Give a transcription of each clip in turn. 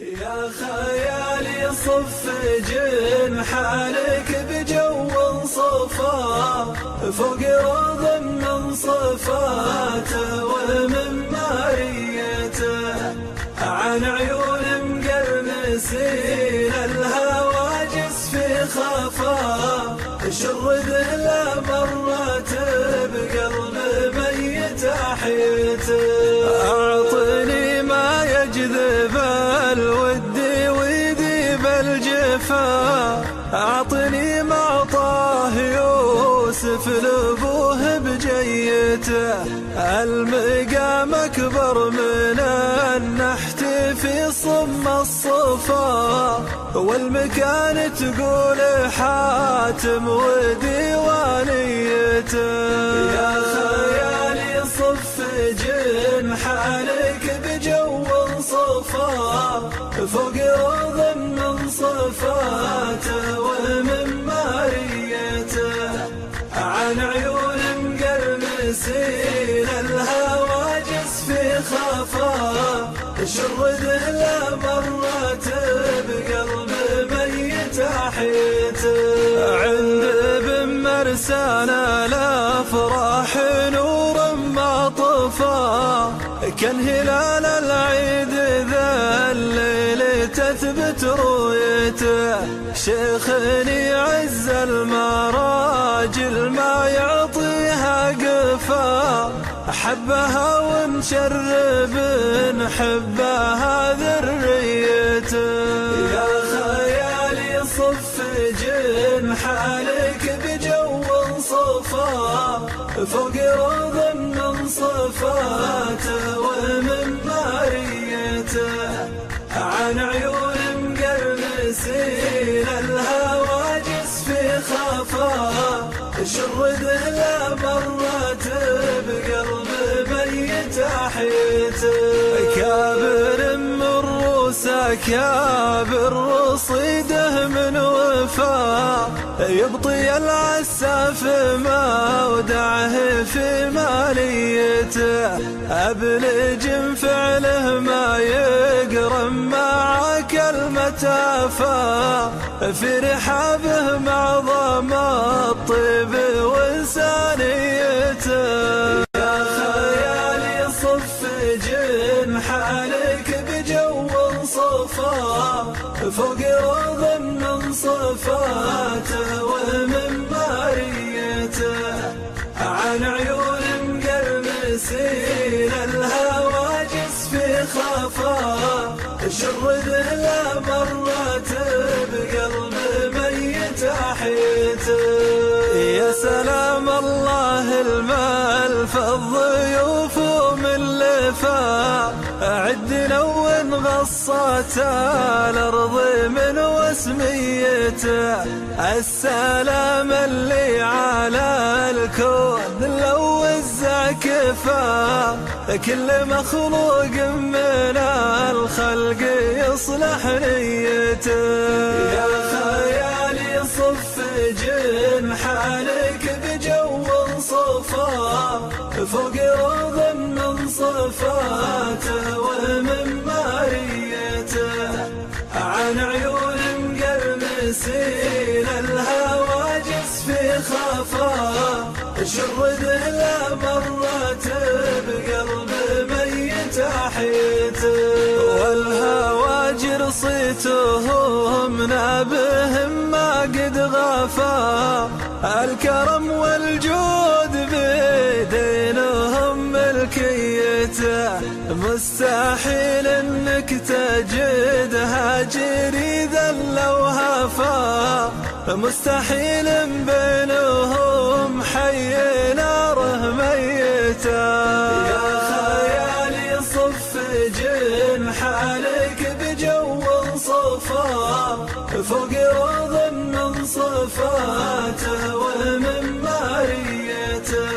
يا خيالي صف جنحانك بجو صفا فوق روض من صفاته ومن ماريته عن عيون مقرنسين الهواجس في خفا شرد له مرات بقلب ميت احيته اعطني ما يجذب الود ويذيب الجفا اعطني ما طاه يوسف لابوه بجيته المقام اكبر من النحت في صم الصفا والمكان تقول حاتم وديوانيته يا خيالي صف جنحانك بجو صفا فوق روض من صفاته ومن ماريته عن عيون مقرنسين الهواجس في خفا شرد له مرات بقلب ميت احيته عند ابن مرسانا الافراح نور ما طفا كان هلال العيد ذا الليل تثبت رؤيته شيخني عز المراجل ما يعطيها قفا حبها ونشرب نحبها ذريته يا خيالي صف جنحانك بجو صفا فوق روض من صفاته ومن ماريته عن عيون مقرنسين الهواجس في خفا شرد له مرات بقلب ميت احيته كابر من روسه كابر رصيده من وفا يبطي العساف ما ودعه في ماليته ابلج فعله ما يقرم مع كلمة افا في رحابه معظم الطيب وانسانيته يا خيالي صف جنحانك بجو صفا فوق روض من صفاته ومن ماريته عن عيون مقرنسين الهواجس في خفا شرد له مرات بقلب ميت احيته يا سلام الله المال فالضيوف من لفا عدنا ونغصت الارض من وسميته السلام اللي على الكون لو الزكفا كل مخلوق من الخلق يصلح نيته يا خيالي صف جنحانك بجو صفا فوق روض من صفاته ومن ماريته عن عيون مقرنسين الهواجس في خفا شرد له مرات بقلب ميت احيته والهواجر صيتهم نابهم ما قد غفا الكرم والجود بيدينهم ملكيته مستحيل انك تجدها جريدا لو هفا مستحيل بينهم حي ناره ميته يا خيالي صف جنحانك بجو صفا فوق روض من صفاته ومن ماريته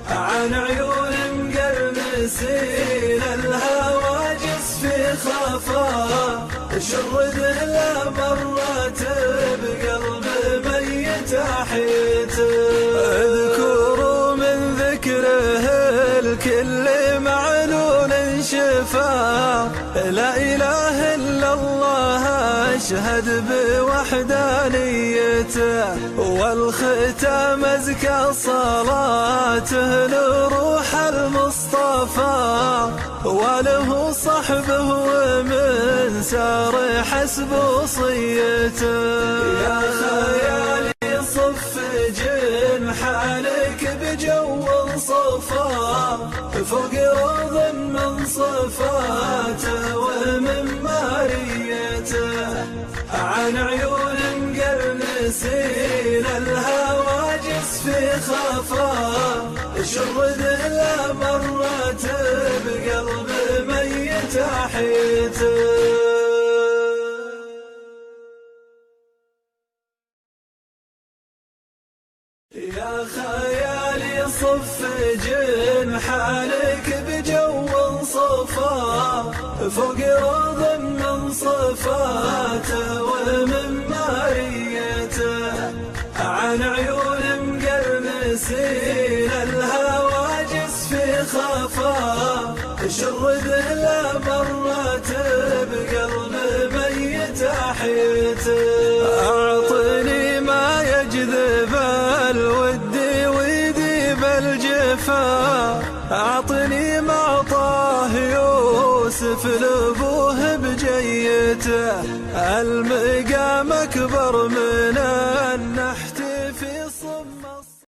عن عيون مقرنسين الهواجس في خفا شرد له مرات بقلب ميت احيته اذكروا من ذكره الكل معلول شفا لا إله إلا الله أشهد بوحدانيته، والختام أزكى صلاته لروح المصطفى، وله صحبه ومن سار حسب وصيته. يا خيالي صف جنحانك بجو صفا، فوق روض من صفاته ومن ماريته، عن عيون مقرنسين الهواجس في خفا، شرد لا مرت بقلب ميت أحيته. يا خيالي صف جنحانك بجو صفا، فوق روض من صفاته ومن ماريته، عن عيون مقرنسين الهواجس في خفا، شرد لا مرت بقلب ميت أحيته. أعطني ما يجذب الود ويذيب الجفا، أعطني ما أعطاه يوسف لأبوه بجيته، المقام أكبر من النحس